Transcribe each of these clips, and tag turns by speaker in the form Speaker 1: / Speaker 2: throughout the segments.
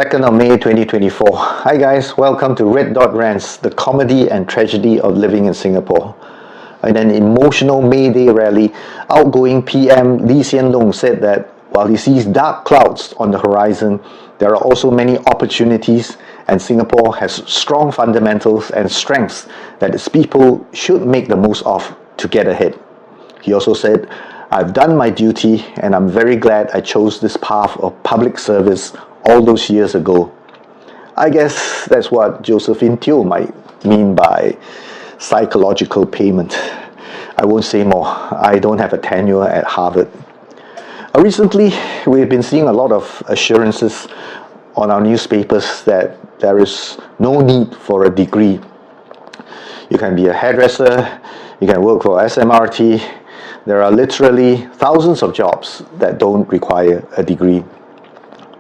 Speaker 1: 2nd of May 2024. Hi guys, welcome to Red Dot Rants, the comedy and tragedy of living in Singapore. In an emotional May Day rally, outgoing PM Lee Hsien Loong said that while he sees dark clouds on the horizon, there are also many opportunities, and Singapore has strong fundamentals and strengths that its people should make the most of to get ahead. He also said, "I've done my duty and I'm very glad I chose this path of public service all those years ago." I guess that's what Josephine Teo might mean by psychological payment. I won't say more. I don't have a tenure at Harvard. Recently, we've been seeing a lot of assurances on our newspapers that there is no need for a degree. You can be a hairdresser, you can work for SMRT. There are literally thousands of jobs that don't require a degree.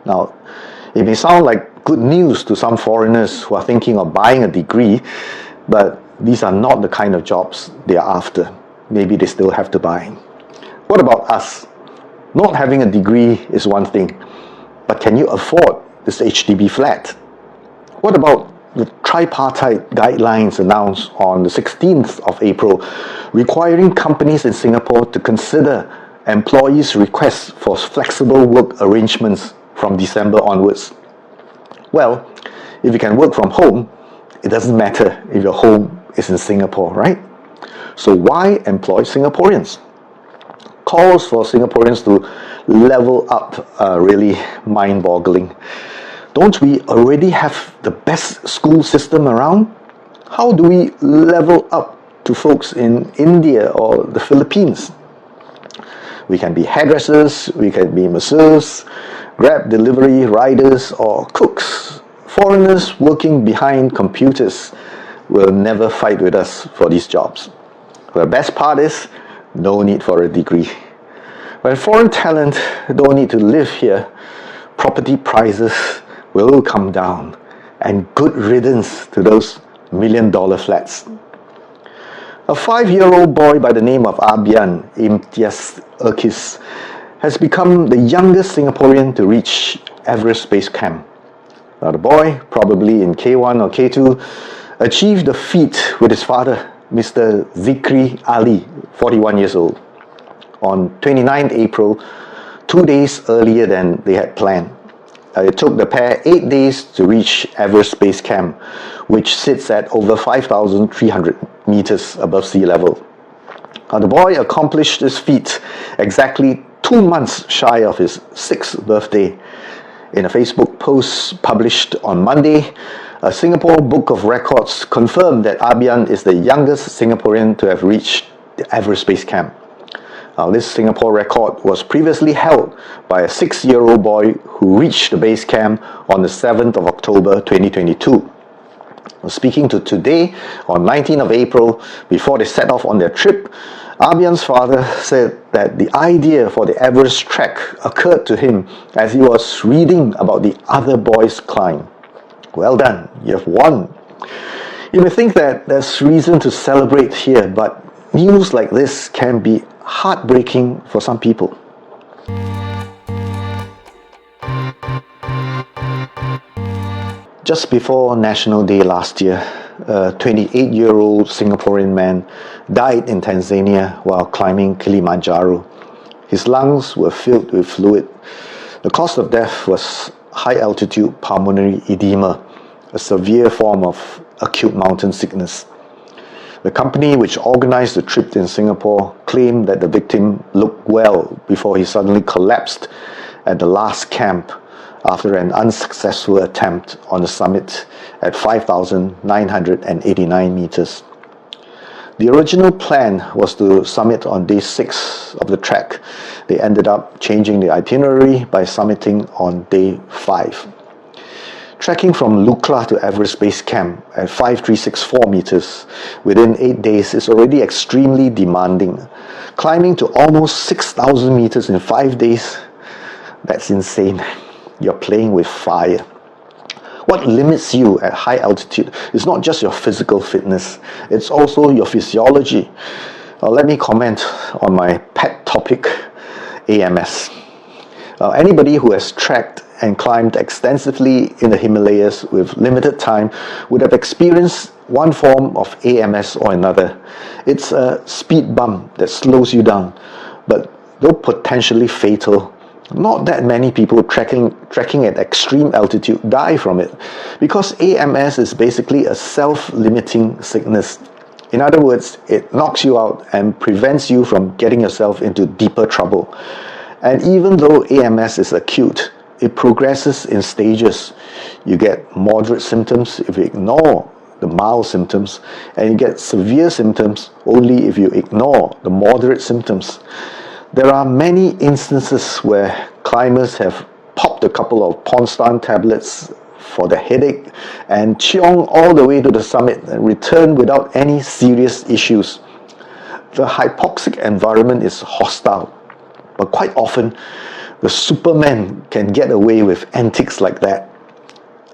Speaker 1: Now, it may sound like good news to some foreigners who are thinking of buying a degree, but these are not the kind of jobs they are after. Maybe they still have to buy. What about us? Not having a degree is one thing, but can you afford this HDB flat? What about the tripartite guidelines announced on the 16th of April, requiring companies in Singapore to consider employees' requests for flexible work arrangements from December onwards? Well, if you can work from home, it doesn't matter if your home is in Singapore, right? So why employ Singaporeans? Calls for Singaporeans to level up are really mind-boggling. Don't we already have the best school system around? How do we level up to folks in India or the Philippines? We can be hairdressers, we can be masseurs, Grab delivery riders or cooks. Foreigners working behind computers will never fight with us for these jobs. The best part is, no need for a degree. When foreign talent don't need to live here, property prices will come down, and good riddance to those million-dollar flats. A 5-year-old boy by the name of Abyan Imtiaz Irkiz has become the youngest Singaporean to reach Everest Base Camp. Now the boy, probably in K1 or K2, achieved the feat with his father, Mr. Zikri Ali, 41 years old, on 29 April, 2 days earlier than they had planned. It took the pair 8 days to reach Everest Base Camp, which sits at over 5,300 meters above sea level. The boy accomplished this feat exactly 2 months shy of his 6th birthday. In a Facebook post published on Monday, a Singapore Book of Records confirmed that Abyan is the youngest Singaporean to have reached the Everest Base Camp. This Singapore record was previously held by a 6-year-old boy who reached the base camp on the 7th of October 2022. Speaking to Today on 19th of April, before they set off on their trip, Abyan's father said that the idea for the Everest trek occurred to him as he was reading about the other boys' climb. Well done, you have won. You may think that there's reason to celebrate here, but news like this can be heartbreaking for some people. Just before National Day last year, a 28-year-old Singaporean man died in Tanzania while climbing Kilimanjaro. His lungs were filled with fluid. The cause of death was high-altitude pulmonary edema, a severe form of acute mountain sickness. The company which organized the trip in Singapore claimed that the victim looked well before he suddenly collapsed at the last camp after an unsuccessful attempt on the summit at 5,989 meters. The original plan was to summit on day 6 of the trek. They ended up changing the itinerary by summiting on day 5. Trekking from Lukla to Everest Base Camp at 5,364 meters within 8 days is already extremely demanding. Climbing to almost 6,000 meters in 5 days, that's insane. You're playing with fire. What limits you at high altitude is not just your physical fitness, it's also your physiology. Let me comment on my pet topic, AMS. Anybody who has trekked and climbed extensively in the Himalayas with limited time would have experienced one form of AMS or another. It's a speed bump that slows you down, but though potentially fatal, not that many people trekking at extreme altitude die from it, because AMS is basically a self-limiting sickness. In other words, it knocks you out and prevents you from getting yourself into deeper trouble. And even though AMS is acute, it progresses in stages. You get moderate symptoms if you ignore the mild symptoms, and you get severe symptoms only if you ignore the moderate symptoms. There are many instances where climbers have popped a couple of Ponstan tablets for the headache and cheong all the way to the summit and return without any serious issues. The hypoxic environment is hostile, but quite often the supermen can get away with antics like that.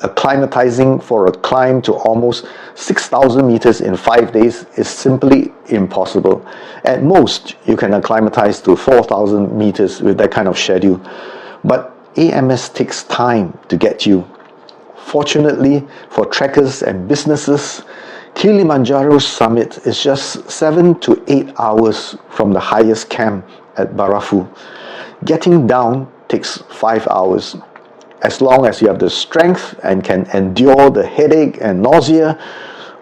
Speaker 1: Acclimatizing for a climb to almost 6,000 meters in 5 days is simply impossible. At most, you can acclimatize to 4,000 meters with that kind of schedule. But AMS takes time to get you. Fortunately for trekkers and businesses, Kilimanjaro's summit is just 7 to 8 hours from the highest camp at Barafu. Getting down takes 5 hours. As long as you have the strength and can endure the headache and nausea,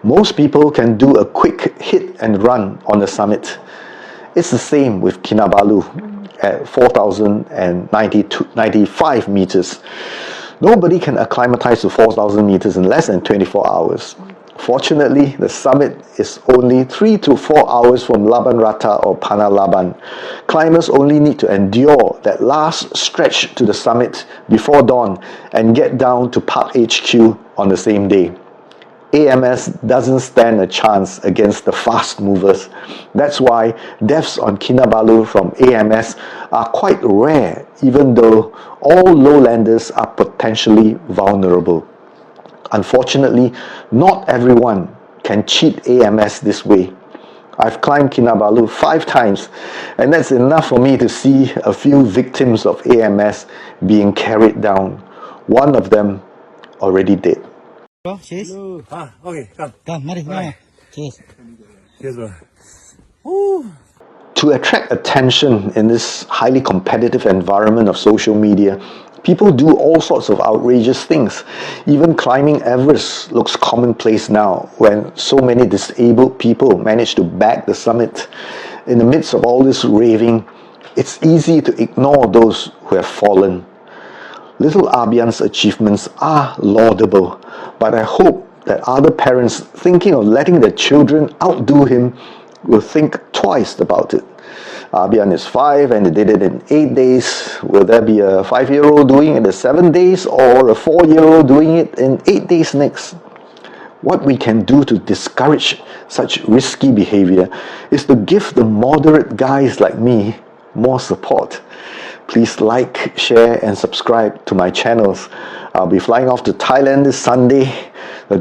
Speaker 1: most people can do a quick hit and run on the summit. It's the same with Kinabalu at 4,095 meters. Nobody can acclimatize to 4,000 meters in less than 24 hours. Fortunately, the summit is only 3 to 4 hours from Laban Rata or Pana Laban. Climbers only need to endure that last stretch to the summit before dawn and get down to Park HQ on the same day. AMS doesn't stand a chance against the fast movers. That's why deaths on Kinabalu from AMS are quite rare, even though all lowlanders are potentially vulnerable. Unfortunately, not everyone can cheat AMS this way. I've climbed Kinabalu 5 times, and that's enough for me to see a few victims of AMS being carried down. One of them already dead.
Speaker 2: Cheers.
Speaker 3: Okay, come.
Speaker 2: Come, mari. Cheers.
Speaker 3: Cheers, bro.
Speaker 1: To attract attention in this highly competitive environment of social media, people do all sorts of outrageous things. Even climbing Everest looks commonplace now when so many disabled people manage to bag the summit. In the midst of all this raving, it's easy to ignore those who have fallen. Little Abyan's achievements are laudable, but I hope that other parents thinking of letting their children outdo him will think twice about it. Abyan is 5 and he did it in 8 days. Will there be a 5-year-old doing it in 7 days or a 4-year-old doing it in 8 days next? What we can do to discourage such risky behavior is to give the moderate guys like me more support. Please like, share and subscribe to my channels. I'll be flying off to Thailand this Sunday.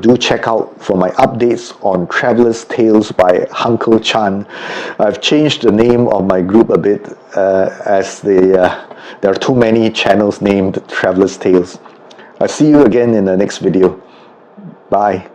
Speaker 1: Do check out for my updates on Traveller's Tales by Uncle Chan. I've changed the name of my group a bit as there are too many channels named Traveller's Tales. I'll see you again in the next video. Bye.